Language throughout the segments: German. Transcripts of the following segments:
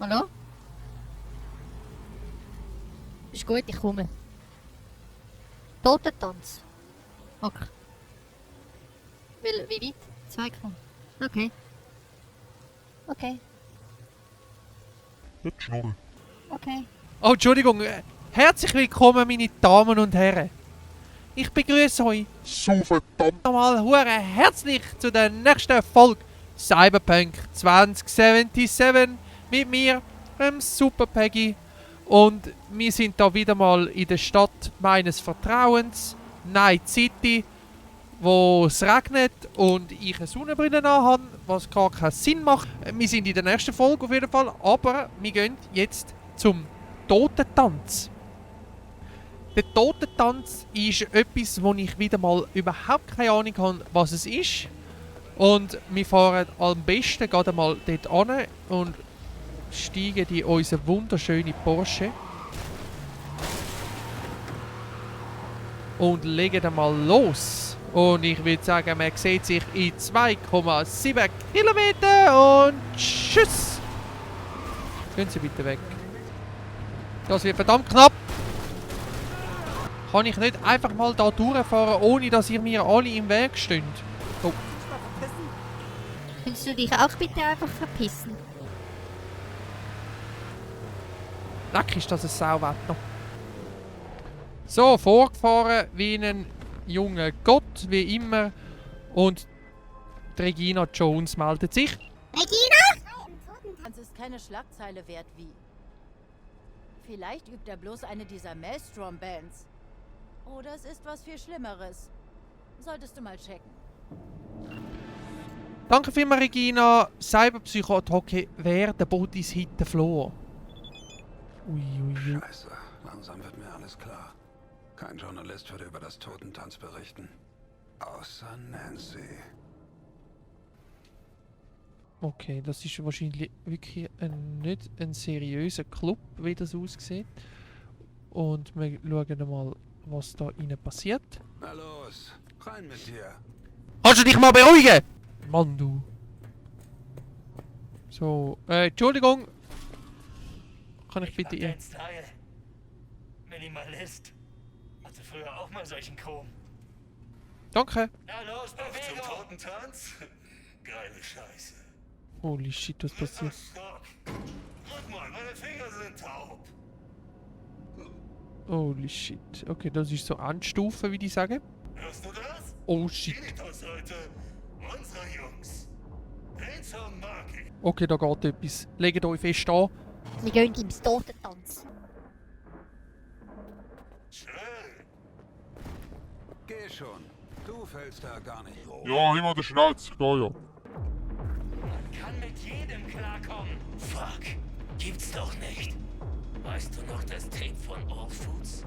Hallo? Ist gut, ich komme. Totentanz. Okay. Wie weit? 2 Kilometer. Okay. Okay. Nicht schnurren. Okay. Oh, Entschuldigung. Herzlich willkommen, meine Damen und Herren. Ich begrüße euch So verdammt. nochmal hure herzlich zu der nächsten Folge Cyberpunk 2077 mit mir, Super Peggy. Und wir sind da wieder mal in der Stadt meines Vertrauens, Night City, wo es regnet und ich eine Sonnenbrille anhabe, was gar keinen Sinn macht. Wir sind in der nächsten Folge auf jeden Fall, aber wir gehen jetzt zum Totentanz. Der Totentanz ist etwas, wo ich wieder mal überhaupt keine Ahnung habe, was es ist. Und wir fahren am besten gerade mal dort an und steigen in unseren wunderschönen Porsche. Und legen dann mal los. Und ich würde sagen, man sieht sich in 2,7 Kilometer und tschüss! Gehen Sie bitte weg. Das wird verdammt knapp! Kann ich nicht einfach mal da durchfahren, ohne dass ihr mir alle im Weg steht? Oh. Könntest du dich auch bitte einfach verpissen? Leck, ist das ein Sauwetter. So, vorgefahren wie ein junger Gott, wie immer. Und die Regina Jones meldet sich. Das ist keine Schlagzeile wert wie. Vielleicht übt er bloß eine dieser Maelstrom-Bands. Oder es ist was viel Schlimmeres. Solltest du mal checken. Danke vielmals, Regina. Cyberpsycho-Attacke wer der Bodies hit the floor. Ui. Scheiße, langsam wird mir alles klar. Kein Journalist würde über das Totentanz berichten. Außer Nancy. Okay, das ist wahrscheinlich wirklich nicht ein seriöser Club, wie das aussieht. Und wir schauen mal, was da innen passiert. Na los, rein mit dir. Kannst du dich mal beruhigen? Mann, du. So, Entschuldigung. Kann ich bitte Dein Style. Minimalist. Hatte früher auch mal solchen Chrom. Danke. Na los, Bewegung! Zum Totentanz? Geile Scheiße. Holy shit, was passiert? Stopp. Guck mal, meine Finger sind taub. Holy shit. Okay, das ist so Endstufe, wie die sagen. Hörst du das? Oh shit. Dinitos, Leute. Unsere Jungs. Den Song mag ich. Okay, da geht etwas. Legt euch fest an. Wir gehen ins Totentanz. Schön. Geh schon. Du fällst da gar nicht. Ja, immer der Schnauze. Da ja. Man kann mit jedem klarkommen. Fuck. Gibt's doch nicht. Weißt du noch das Tape von All Foods?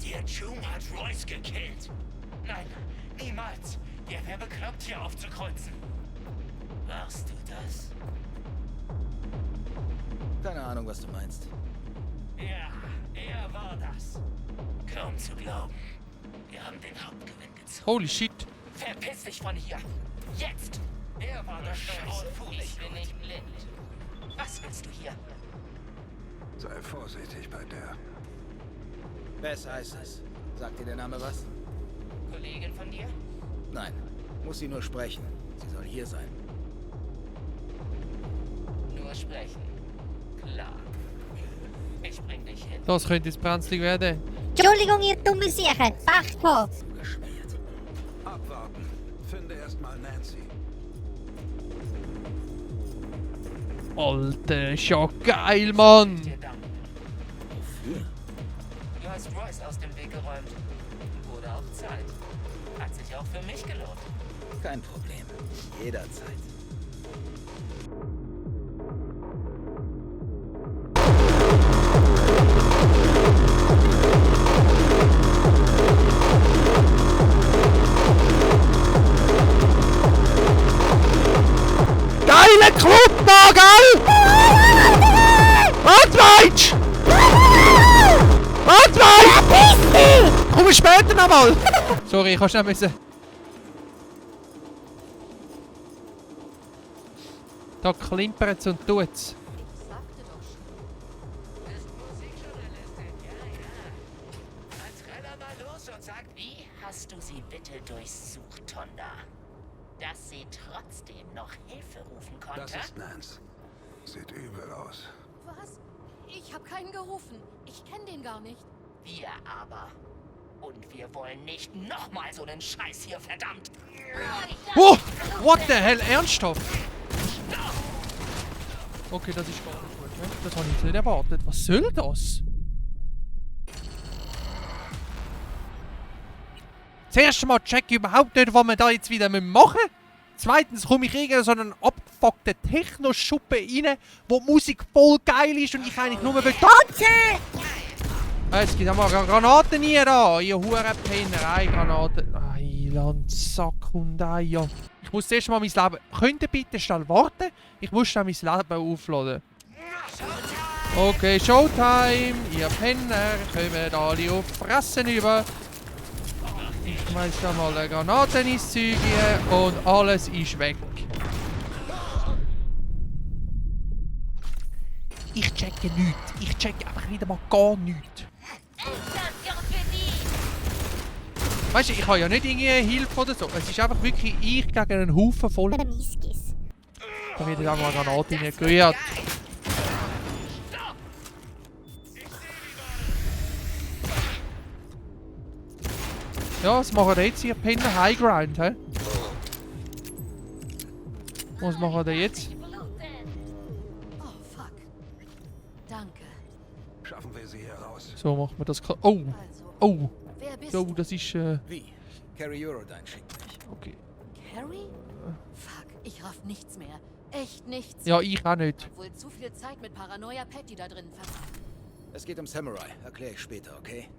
Der June hat Royce gekillt. Nein, niemals. Der wäre bekloppt, hier aufzukreuzen. Warst du das? Keine Ahnung, was du meinst. Ja, er war das. Kaum zu glauben. Wir haben den Hauptgewinn gezogen. Holy shit. Verpiss dich von hier. Jetzt. Er war das bei All Foods. Ich bin nicht blind. Was willst du hier? Sei vorsichtig bei der. Bess heißt es. Sagt dir der Name was? Kollegin von dir? Nein. Muss sie nur sprechen. Sie soll hier sein. Nur sprechen. Klar. Ich bring dich hin. Das könnte jetzt brenzlig werden. Entschuldigung, ihr dumme Siechen. Pech gehabt. Zugeschmiert. Abwarten. Finde erstmal Nancy. Alter, ist ja geil, Mann. Dir Dank. Wofür? Du hast Royce aus dem Weg geräumt. Wurde auch Zeit. Hat sich auch für mich gelohnt. Kein Problem. Jederzeit. Geile Club da, gell? Was meinst du? Was meinst du? Komm später nochmal. Sorry, ich kann schnell müssen. Da klimpert's und tut's. Ich sagte doch hast du sie bitte durchsucht, Tonda? Dass sie trotzdem noch Hilfe rufen konnte? Das ist Nance. Sieht übel aus. Was? Ich habe keinen gerufen. Ich kenne den gar nicht. Wir aber. Und wir wollen nicht nochmal so einen Scheiß hier, verdammt! Oh! What the hell? Ernsthaft? Okay, das ist gar nicht gut. Ne? Das habe ich jetzt nicht erwartet. Was soll das? Zuerst mal check ich überhaupt nicht, was wir da jetzt wieder machen müssen. Zweitens komme ich in so einen abgefuckten Techno-Schuppen rein, wo die Musik voll geil ist und ich eigentlich nur will tanzen! Es gibt auch mal Granaten hier da, ihr Hurenpennerei, Granaten. Eilandsack und Eier. Ich muss zuerst mal mein Leben... Könnt ihr bitte schnell warten? Ich muss schnell mein Leben aufladen. Okay, Showtime! Ihr Penner kommen alle auf Fressen über. Ich schmeiß da mal eine Granate ins Zeug und alles ist weg. Ich checke nichts. Ich checke einfach wieder mal gar nichts. Weißt du, ich habe ja nicht irgendwie Hilfe oder so. Es ist einfach wirklich ich gegen einen Haufen voll. Da wird auch mal eine Granate reingerührt. Ja, was machen wir jetzt hier? Penner Highgrind, hä? Was machen wir jetzt? Oh, fuck. Danke. Schaffen wir sie hier raus. So machen wir das. Oh! Also, Oh! wer bist Jo, du? das ist. Wie? Carrie Eurodyne schickt mich. Okay. Carrie? Fuck, ich raff nichts mehr. Echt nichts. Ja, ich auch nicht. Wohl zu viel Zeit mit Paranoia Patty da drinnen verbracht. Es geht um Samurai. Erkläre ich später, okay?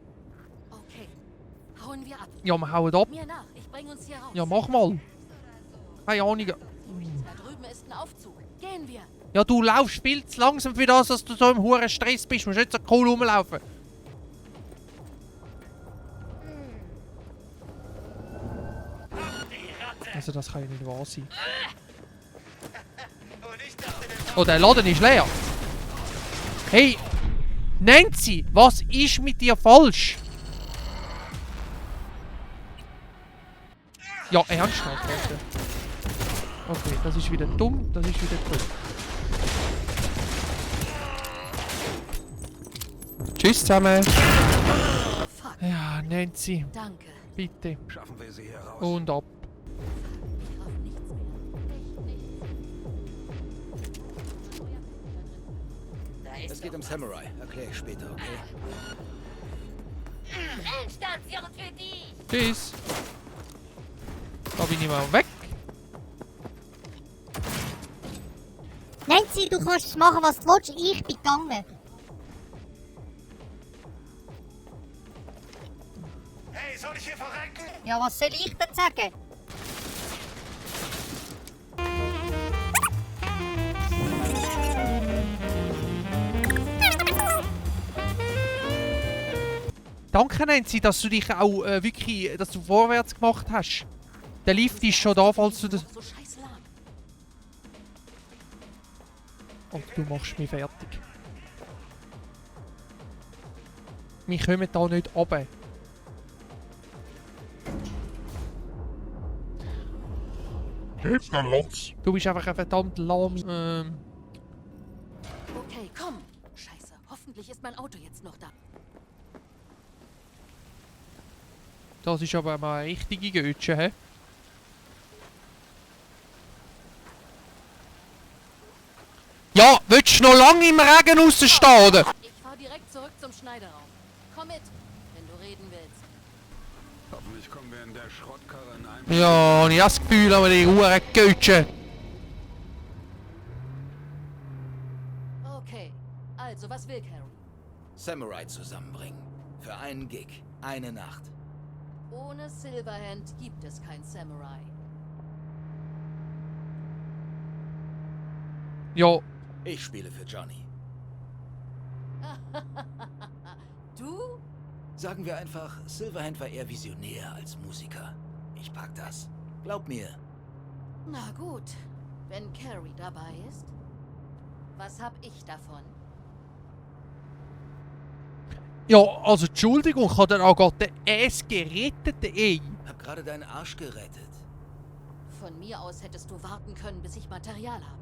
Okay. Hauen wir ab. Ja, wir hauen ab. Mir nach. Ich bring uns hier raus. Ja, mach mal. Keine Ahnung. Da drüben ist ein Aufzug. Gehen wir. Ja, du laufst viel zu langsam für das, dass du so im hohen Stress bist. Du musst nicht so cool rumlaufen. Also das kann ja nicht wahr sein. Oh, der Laden ist leer. Hey, Nancy, was ist mit dir falsch? Ja, ernsthaft, Alter. Okay, das ist wieder dumm, das ist wieder dumm. Tschüss zusammen. Fuck. Ja, Nancy, Danke. bitte. Schaffen wir sie hier raus. Und ab. Ich raff nichts mehr. Echt nichts. Da ist Es geht um Samurai. Erkläre ich später, okay? Endstation für die! Tschüss. Da bin ich mal weg. Nancy, du kannst machen, was du willst. Ich bin gegangen. Hey, soll ich hier verrecken? Ja, was soll ich denn sagen? Danke, Nancy, dass du dich auch wirklich, dass du vorwärts gemacht hast. Der Lift ist schon da, falls du das... So scheiß lahm. Und du machst mich fertig. Wir kommen da nicht runter. Geht's dann los? Du bist einfach ein verdammt lahm. Okay, komm. Scheiße. Hoffentlich ist mein Auto jetzt noch da. Das ist aber mal eine richtige Götsche, hä? Ja, willst du noch lange im Regen rausstehen, oder? Ich fahr direkt zurück zum Schneiderraum. Komm mit, wenn du reden willst. Hoffentlich kommen wir in der Schrottkarre in einem... Ja, und ich habe das Gefühl, aber die Uhren Götsche. Okay, also was will Carrie? Samurai zusammenbringen. Für einen Gig. Eine Nacht. Ohne Silverhand gibt es kein Samurai. Ja, Ich spiele für Johnny. Du? Sagen wir einfach, Silverhand war eher visionär als Musiker. Ich pack das. Glaub mir. Na gut, wenn Carrie dabei ist. Was hab ich davon? Ja, also Entschuldigung, ich habe dann auch gerade den Ass gerettet, ey. Hab gerade deinen Arsch gerettet. Von mir aus hättest du warten können, bis ich Material habe.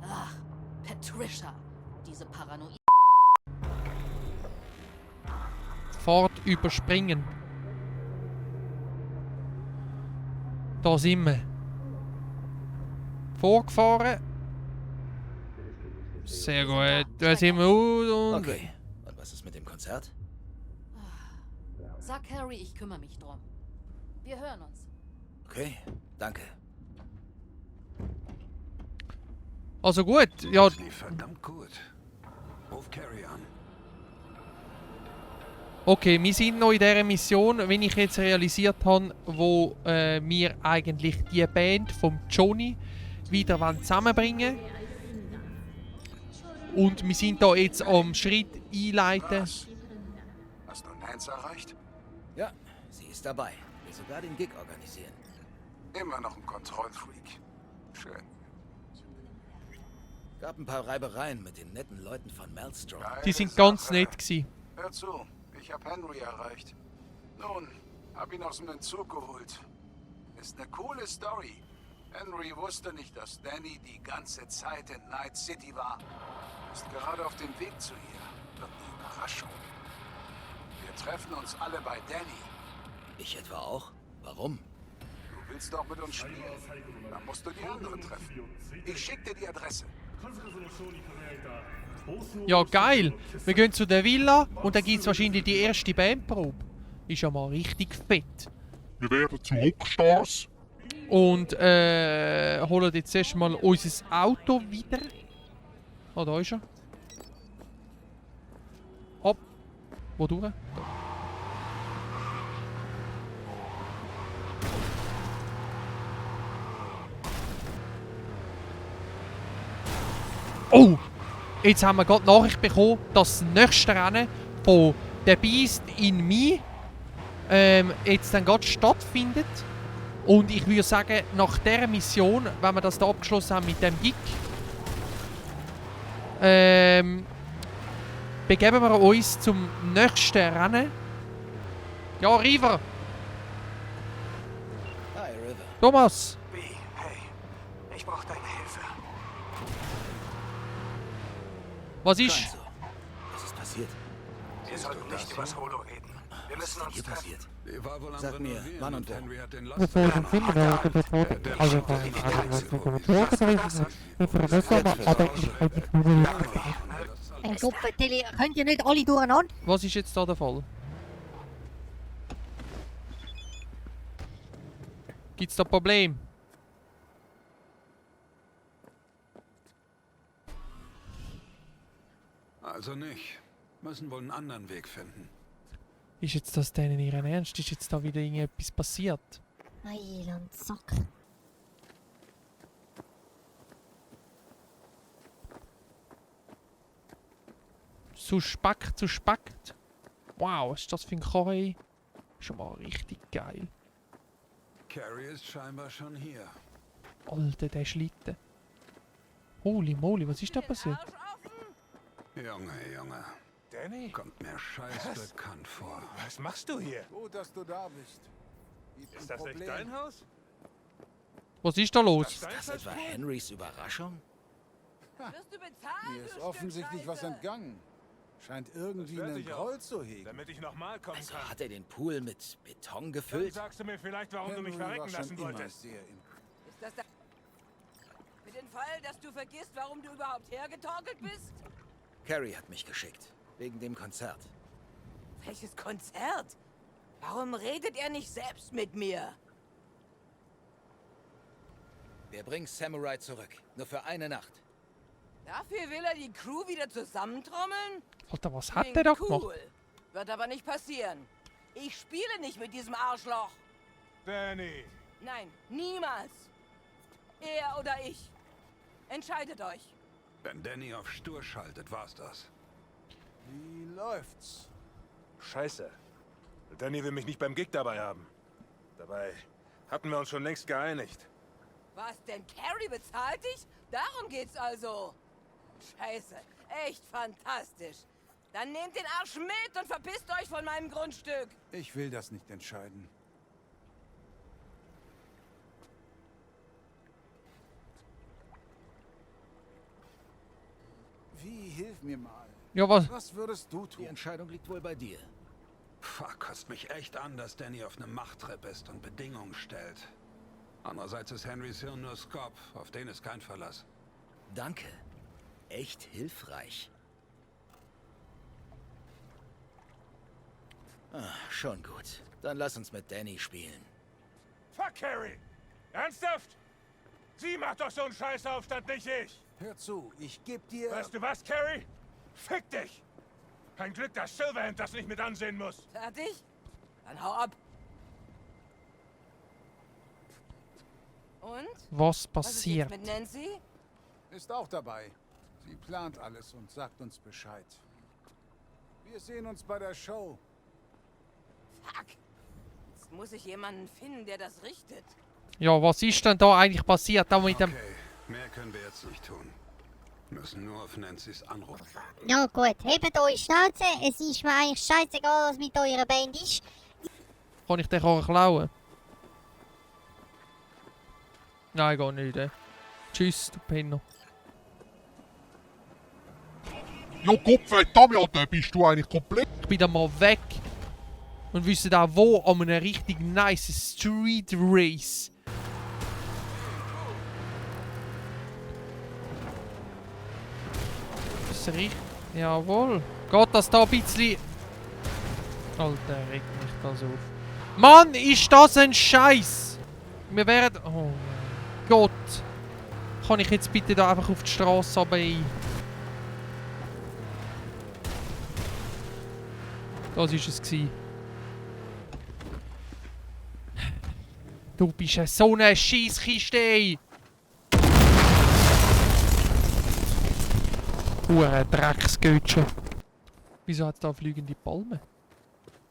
Ach, Patricia. Diese Paranoid. Fahrt überspringen. Da sind wir. Vorgefahren. Sehr gut. Da sind wir und... Okay. Und was ist mit dem Konzert? Sag Harry, ich kümmere mich drum. Wir hören uns. Okay, danke. Also gut, ja, Das lief verdammt gut. Ruf Carrie an. okay, wir sind noch in dieser Mission, wenn ich jetzt realisiert habe, wo wir eigentlich die Band vom Johnny wieder zusammenbringen wollen. Und wir sind da jetzt am Schritt einleiten. Was? Hast du Nance erreicht? Ja, sie ist dabei. Will sogar den Gig organisieren. Immer noch ein Kontrollfreak. Schön. Gab ein paar Reibereien mit den netten Leuten von Maelstrom. Die sind ganz nett gewesen. Hör zu, ich habe Henry erreicht. Nun, hab ihn aus dem Entzug geholt. Ist eine coole Story. Henry wusste nicht, dass Danny die ganze Zeit in Night City war. Ist gerade auf dem Weg zu ihr. Wird eine Überraschung. Wir treffen uns alle bei Danny. Ich etwa auch? Warum? Du willst doch mit uns spielen. Dann musst du die anderen treffen. Ich schick dir die Adresse. Ja, geil. Wir gehen zu der Villa und dann gibt es wahrscheinlich die erste Bandprobe. Ist ja mal richtig fett. Wir werden zu Rockstars. Und holen jetzt erstmal unser Auto wieder. Ah, da ist er. Hopp. Wo durch? Da. Oh! Jetzt haben wir gerade Nachricht bekommen, dass das nächste Rennen von The Beast in Me jetzt dann gerade stattfindet. Und ich würde sagen, nach dieser Mission, wenn wir das da abgeschlossen haben mit dem Gig, begeben wir uns zum nächsten Rennen. Ja, River! Hi, River. Thomas! B, hey. Ich brauche deine Hilfe. Was Kein ist? so. Was ist passiert? Wir sollten nicht übers Holo reden. Wir müssen uns Hier treffen. passiert. Die war wohl am Sag mir, Renovieren wann und wo? Henry hat den Lost Ein Kopfverteile, könnt ihr nicht alle durcheinander? Was ist jetzt da der Fall? Gibt's da Problem? Also nicht. Müssen wohl einen anderen Weg finden. Ist jetzt das denen ihren Ernst? Ist jetzt da wieder irgendetwas passiert? Heiland Sack. Suspekt, suspekt. Wow, was ist das für ein Koi? Schon mal richtig geil. Carrie ist scheinbar schon hier. Alter, der Schlitten. Holy moly, was ist da passiert? Junge. Danny, Kommt mir scheiß bekannt vor. was machst du hier? Gut, dass du da bist. Gibt Ist ein das echt Problem. dein Haus? Was ist da los? Das etwa Henrys Überraschung? Wirst du bezahlt? Mir ist offensichtlich was entgangen. Scheint irgendwie Das werd einen ich auch. Groll zu hegen. Damit ich nochmal kommen Also kann. hat er den Pool mit Beton Dann gefüllt? sagst du mir vielleicht, warum du mich Henry war verrecken schon lassen immer wolltest. sehr Ist das da für den Fall, dass du vergisst, warum du überhaupt hergetorkelt bist? Carrie hat mich geschickt. Wegen dem Konzert. Welches Konzert? Warum redet er nicht selbst mit mir? Wir bringen Samurai zurück. Nur für eine Nacht. Dafür will er die Crew wieder zusammentrommeln? Alter, was hat der da gemacht? Cool. Wird aber nicht passieren. Ich spiele nicht mit diesem Arschloch. Danny, Nein, niemals. Er oder ich. Entscheidet euch. Wenn Danny auf stur schaltet, war's das. Wie läuft's? scheiße. Danny will mich nicht beim Gig dabei haben. Dabei hatten wir uns schon längst geeinigt. Was denn? Carrie bezahlt dich? Darum geht's also. Scheiße. Echt fantastisch. Dann nehmt den Arsch mit und verpisst euch von meinem Grundstück. Ich will das nicht entscheiden. Wie, hilf mir mal. Ja, was? Was würdest du Die tun? Entscheidung liegt wohl bei dir. Kotzt mich echt an, dass Danny auf einem Machttrip ist und Bedingungen stellt. Andererseits ist Henrys Hirn nur Skop, auf den ist kein Verlass. Danke. Echt hilfreich. Schon gut. Dann lass uns mit Danny spielen. Fuck, Carrie! Ernsthaft? Sie macht doch so einen Scheißaufstand, nicht ich! Hör zu, ich geb dir... Weißt du was, Carrie? Fick dich! Kein Glück, dass Silverhand das nicht mit ansehen muss. Fertig? Dann hau ab. Und? Was Was ist passiert? jetzt mit Nancy? Ist auch dabei. Sie plant alles und sagt uns Bescheid. Wir sehen uns bei der Show. Fuck. Jetzt muss ich jemanden finden, der das richtet. Ja, was ist denn da eigentlich passiert? Da mit dem... Okay, mehr können wir jetzt nicht tun. Müssen nur auf Nancy's Anruf warten. Ja gut, hebt eure Schnauze. Es ist mir eigentlich scheißegal, was mit eurer Band ist. Kann ich den auch klauen? Nein, gar nicht. Tschüss, du Penner. Ja, Gottverdammt, bist du eigentlich komplett... Ich bin da mal weg. Und wisst da wo? An einem richtig nice Street Race. Das ist richtig... Jawohl. Geht das da ein bisschen... Alter, regt mich das auf. Mann, ist das ein Scheiß! Wir werden... Oh mein Gott. Kann ich jetzt bitte da einfach auf die Straße runter? Das war es. Du bist ja so eine Scheisskiste, ey! Drecksgötsche. Wieso hat es da fliegende Palmen?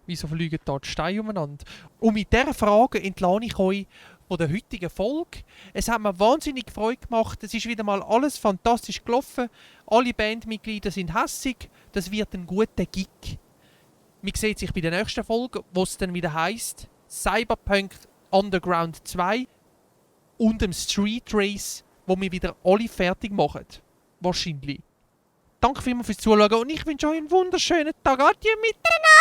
Wieso fliegen da die Steine umeinander? Und mit dieser Frage entlasse ich euch von der heutigen Folge. Es hat mir wahnsinnig Freude gemacht. Es ist wieder mal alles fantastisch gelaufen. Alle Bandmitglieder sind hässig. Das wird ein guter Gig. Man sieht sich bei der nächsten Folge, wo es dann wieder heisst Cyberpunk Underground 2 und dem Street Race, wo wir wieder alle fertig machen. Wahrscheinlich. Danke vielmals fürs Zuschauen und ich wünsche euch einen wunderschönen Tag. Adieu miteinander!